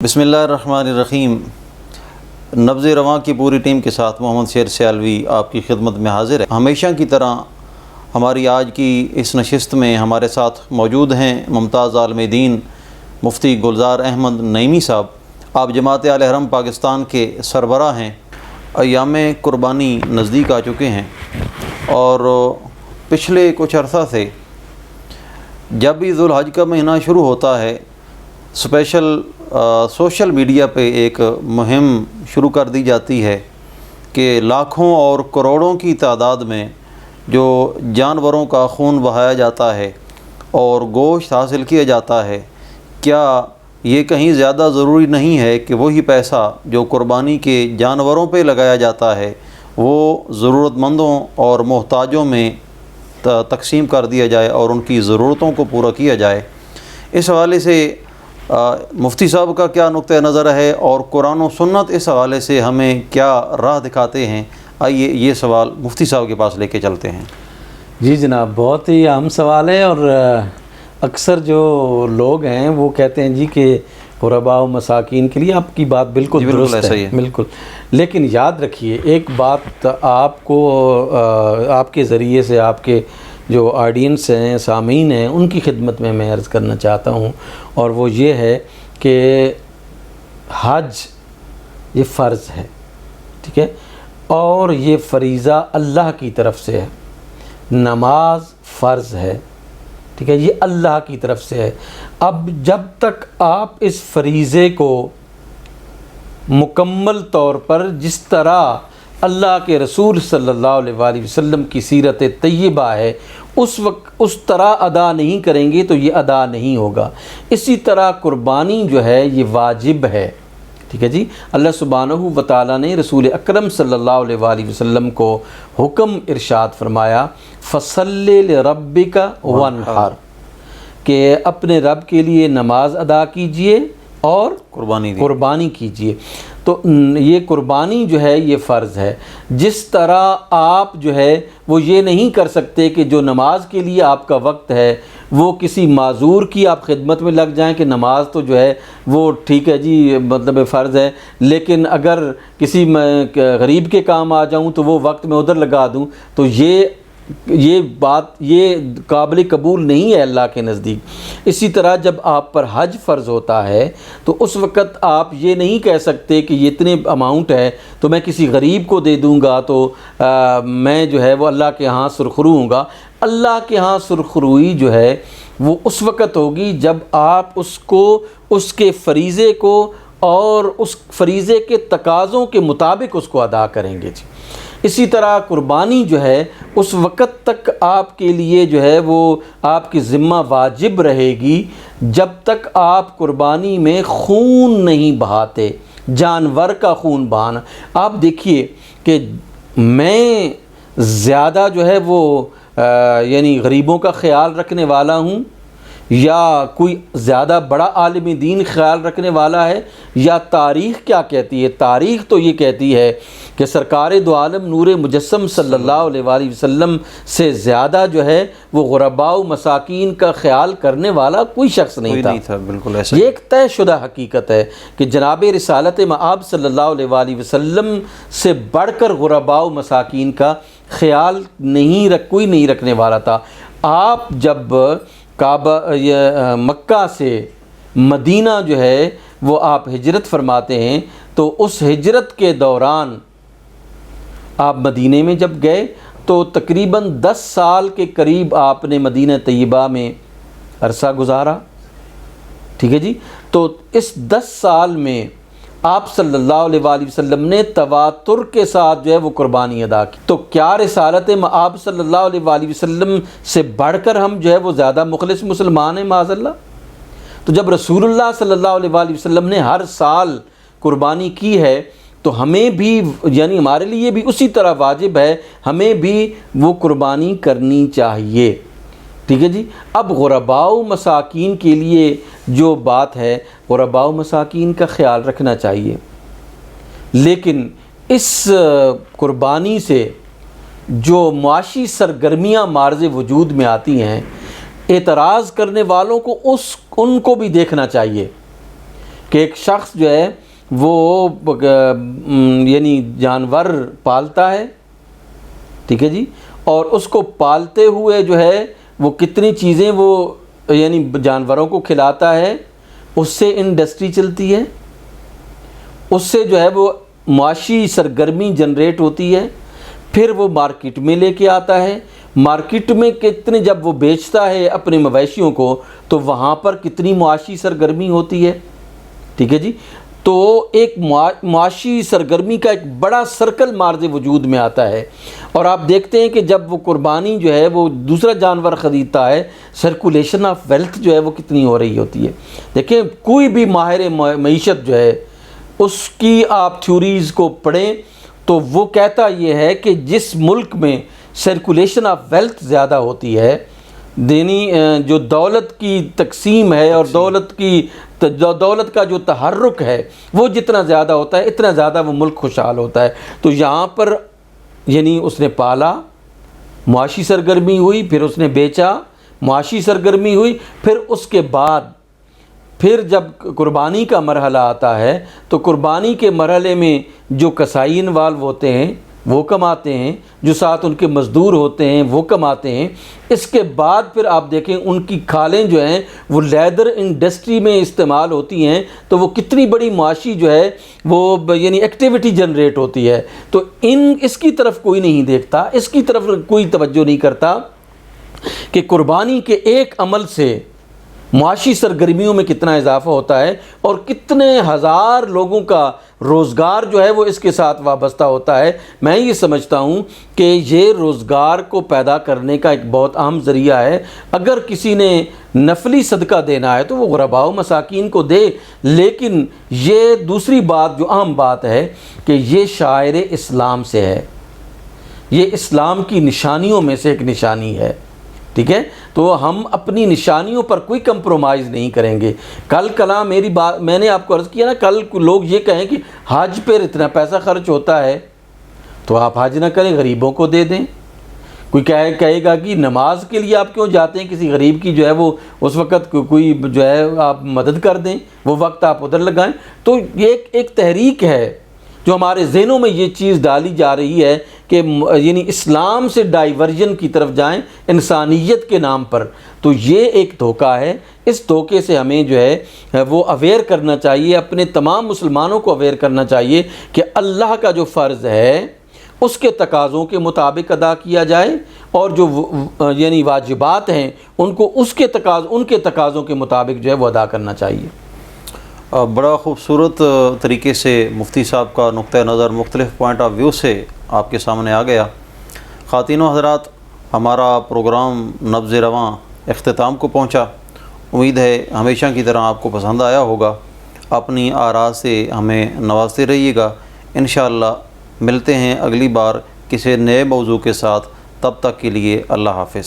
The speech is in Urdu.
بسم اللہ الرحمن الرحیم۔ نبض رواں کی پوری ٹیم کے ساتھ محمد شیر سیالوی آپ کی خدمت میں حاضر ہے۔ ہمیشہ کی طرح ہماری آج کی اس نشست میں ہمارے ساتھ موجود ہیں ممتاز عالم دین مفتی گلزار احمد نعیمی صاحب۔ آپ جماعت اہل حرم پاکستان کے سربراہ ہیں۔ ایام قربانی نزدیک آ چکے ہیں اور پچھلے کچھ عرصہ سے جب بھی ذوالحج کا مہینہ شروع ہوتا ہے اسپیشل سوشل میڈیا پہ ایک مہم شروع کر دی جاتی ہے کہ لاکھوں اور کروڑوں کی تعداد میں جو جانوروں کا خون بہایا جاتا ہے اور گوشت حاصل کیا جاتا ہے، کیا یہ کہیں زیادہ ضروری نہیں ہے کہ وہی پیسہ جو قربانی کے جانوروں پہ لگایا جاتا ہے وہ ضرورت مندوں اور محتاجوں میں تقسیم کر دیا جائے اور ان کی ضرورتوں کو پورا کیا جائے؟ اس حوالے سے مفتی صاحب کا کیا نقطہ نظر ہے اور قرآن و سنت اس حوالے سے ہمیں کیا راہ دکھاتے ہیں؟ آئیے یہ سوال مفتی صاحب کے پاس لے کے چلتے ہیں۔ جی جناب، بہت ہی اہم سوال ہے اور اکثر جو لوگ ہیں وہ کہتے ہیں جی کہ غرباء و مساکین کے لیے آپ کی بات بالکل درست ہے، بالکل، لیکن یاد رکھیے ایک بات آپ کو آپ کے ذریعے سے آپ کے جو آڈینس ہیں، سامعین ہیں، ان کی خدمت میں عرض کرنا چاہتا ہوں، اور وہ یہ ہے کہ حج یہ فرض ہے، ٹھیک ہے، اور یہ فریضہ اللہ کی طرف سے ہے۔ نماز فرض ہے، ٹھیک ہے، یہ اللہ کی طرف سے ہے۔ اب جب تک آپ اس فریضے کو مکمل طور پر جس طرح اللہ کے رسول صلی اللہ علیہ وآلہ وسلم کی سیرت طیبہ ہے اس وقت اس طرح ادا نہیں کریں گے تو یہ ادا نہیں ہوگا۔ اسی طرح قربانی جو ہے یہ واجب ہے، ٹھیک ہے جی۔ اللہ سبحانہ و تعالیٰ نے رسول اکرم صلی اللہ علیہ وآلہ وسلم کو حکم ارشاد فرمایا فَصَلِّ لِرَبِّكَ وَانْحَرْ، کہ اپنے رب کے لیے نماز ادا کیجئے اور قربانی کیجئے۔ تو یہ قربانی جو ہے یہ فرض ہے۔ جس طرح آپ جو ہے وہ یہ نہیں کر سکتے کہ جو نماز کے لیے آپ کا وقت ہے وہ کسی معذور کی آپ خدمت میں لگ جائیں کہ نماز تو جو ہے وہ ٹھیک ہے جی مطلب فرض ہے، لیکن اگر کسی غریب کے کام آ جاؤں تو وہ وقت میں ادھر لگا دوں، تو یہ بات یہ قابل قبول نہیں ہے اللہ کے نزدیک۔ اسی طرح جب آپ پر حج فرض ہوتا ہے تو اس وقت آپ یہ نہیں کہہ سکتے کہ یہ اتنے اماؤنٹ ہے تو میں کسی غریب کو دے دوں گا تو میں جو ہے وہ اللہ کے ہاں سرخرو ہوں گا۔ اللہ کے ہاں سرخروئی جو ہے وہ اس وقت ہوگی جب آپ اس کو اس کے فریضے کو اور اس فریضے کے تقاضوں کے مطابق اس کو ادا کریں گے جی۔ اسی طرح قربانی جو ہے اس وقت تک آپ کے لیے جو ہے وہ آپ کی ذمہ واجب رہے گی جب تک آپ قربانی میں خون نہیں بہاتے، جانور کا خون بہانا۔ آپ دیکھیے کہ میں زیادہ جو ہے وہ یعنی غریبوں کا خیال رکھنے والا ہوں یا کوئی زیادہ بڑا عالم دین خیال رکھنے والا ہے، یا تاریخ کیا کہتی ہے؟ تاریخ تو یہ کہتی ہے کہ سرکار دو عالم نور مجسم صلی اللہ علیہ وآلہ وسلم سے زیادہ جو ہے وہ غرباء و مساکین کا خیال کرنے والا کوئی شخص نہیں تھا۔ بالکل ایسا، یہ ایک طے شدہ حقیقت ہے کہ جناب رسالت مآب صلی اللہ علیہ وآلہ وسلم سے بڑھ کر غرباء و مساکین کا خیال کوئی نہیں رکھنے والا تھا۔ آپ جب مکہ سے مدینہ جو ہے وہ آپ ہجرت فرماتے ہیں تو اس ہجرت کے دوران آپ مدینے میں جب گئے تو تقریباً 10 سال کے قریب آپ نے مدینہ طیبہ میں عرصہ گزارا، ٹھیک ہے جی۔ تو اس 10 سال میں آپ صلی اللہ علیہ وآلہ وسلم نے تواتر کے ساتھ جو ہے وہ قربانی ادا کی۔ تو کیا رسالت مآب صلی اللہ علیہ وآلہ وسلم سے بڑھ کر ہم جو ہے وہ زیادہ مخلص مسلمان ہیں معاذ اللہ؟ تو جب رسول اللہ صلی اللہ علیہ وآلہ وسلم نے ہر سال قربانی کی ہے تو ہمیں بھی یعنی ہمارے لیے بھی اسی طرح واجب ہے، ہمیں بھی وہ قربانی کرنی چاہیے، ٹھیک ہے جی۔ اب غرباء و مساکین کے لیے جو بات ہے، غرباء و مساکین کا خیال رکھنا چاہیے، لیکن اس قربانی سے جو معاشی سرگرمیاں مارز وجود میں آتی ہیں، اعتراض کرنے والوں کو ان کو بھی دیکھنا چاہیے کہ ایک شخص جو ہے وہ یعنی جانور پالتا ہے، ٹھیک ہے جی، اور اس کو پالتے ہوئے جو ہے وہ کتنی چیزیں وہ یعنی جانوروں کو کھلاتا ہے، اس سے انڈسٹری چلتی ہے، اس سے جو ہے وہ معاشی سرگرمی جنریٹ ہوتی ہے، پھر وہ مارکیٹ میں لے کے آتا ہے، مارکیٹ میں کتنے جب وہ بیچتا ہے اپنے مویشیوں کو تو وہاں پر کتنی معاشی سرگرمی ہوتی ہے، ٹھیک ہے جی۔ تو ایک معاشی سرگرمی کا ایک بڑا سرکل مارز وجود میں آتا ہے، اور آپ دیکھتے ہیں کہ جب وہ قربانی جو ہے وہ دوسرا جانور خریدتا ہے، سرکولیشن آف ویلتھ جو ہے وہ کتنی ہو رہی ہوتی ہے۔ دیکھیں کوئی بھی ماہر معیشت جو ہے اس کی آپ تھیوریز کو پڑھیں تو وہ کہتا یہ ہے کہ جس ملک میں سرکولیشن آف ویلتھ زیادہ ہوتی ہے، جو دولت کی تقسیم ہے اور دولت کا جو تحرک ہے وہ جتنا زیادہ ہوتا ہے اتنا زیادہ وہ ملک خوشحال ہوتا ہے۔ تو یہاں پر یعنی اس نے پالا، معاشی سرگرمی ہوئی، پھر اس نے بیچا، معاشی سرگرمی ہوئی، پھر اس کے بعد پھر جب قربانی کا مرحلہ آتا ہے تو قربانی کے مرحلے میں جو کسائی انوالو ہوتے ہیں وہ کماتے ہیں، جو ساتھ ان کے مزدور ہوتے ہیں وہ کماتے ہیں۔ اس کے بعد پھر آپ دیکھیں ان کی کھالیں جو ہیں وہ لیدر انڈسٹری میں استعمال ہوتی ہیں، تو وہ کتنی بڑی معاشی جو ہے وہ یعنی ایکٹیویٹی جنریٹ ہوتی ہے۔ تو اس کی طرف کوئی نہیں دیکھتا، اس کی طرف کوئی توجہ نہیں کرتا کہ قربانی کے ایک عمل سے معاشی سرگرمیوں میں کتنا اضافہ ہوتا ہے اور کتنے ہزار لوگوں کا روزگار جو ہے وہ اس کے ساتھ وابستہ ہوتا ہے۔ میں یہ سمجھتا ہوں کہ یہ روزگار کو پیدا کرنے کا ایک بہت اہم ذریعہ ہے۔ اگر کسی نے نفلی صدقہ دینا ہے تو وہ غرباء و مساکین کو دے، لیکن یہ دوسری بات جو اہم بات ہے کہ یہ شاعر اسلام سے ہے، یہ اسلام کی نشانیوں میں سے ایک نشانی ہے، ٹھیک ہے۔ تو ہم اپنی نشانیوں پر کوئی کمپرومائز نہیں کریں گے۔ کلا میری بات میں نے آپ کو عرض کیا نا، کل لوگ یہ کہیں کہ حج پر اتنا پیسہ خرچ ہوتا ہے تو آپ حج نہ کریں، غریبوں کو دے دیں۔ کوئی کہے گا کہ نماز کے لیے آپ کیوں جاتے ہیں، کسی غریب کی جو ہے وہ اس وقت کوئی جو ہے آپ مدد کر دیں، وہ وقت آپ ادھر لگائیں۔ تو یہ ایک تحریک ہے جو ہمارے ذہنوں میں یہ چیز ڈالی جا رہی ہے کہ یعنی اسلام سے ڈائیورژن کی طرف جائیں انسانیت کے نام پر۔ تو یہ ایک دھوکہ ہے، اس دھوکے سے ہمیں جو ہے وہ اویئر کرنا چاہیے، اپنے تمام مسلمانوں کو اویئر کرنا چاہیے کہ اللہ کا جو فرض ہے اس کے تقاضوں کے مطابق ادا کیا جائے، اور جو یعنی واجبات ہیں ان کو ان کے تقاضوں کے مطابق جو ہے وہ ادا کرنا چاہیے۔ بڑا خوبصورت طریقے سے مفتی صاحب کا نقطہ نظر مختلف پوائنٹ آف ویو سے آپ کے سامنے آ گیا۔ خواتین و حضرات، ہمارا پروگرام نبض رواں اختتام کو پہنچا۔ امید ہے ہمیشہ کی طرح آپ کو پسند آیا ہوگا۔ اپنی آراء سے ہمیں نوازتے رہیے گا۔ انشاءاللہ ملتے ہیں اگلی بار کسی نئے موضوع کے ساتھ، تب تک کے لیے اللہ حافظ۔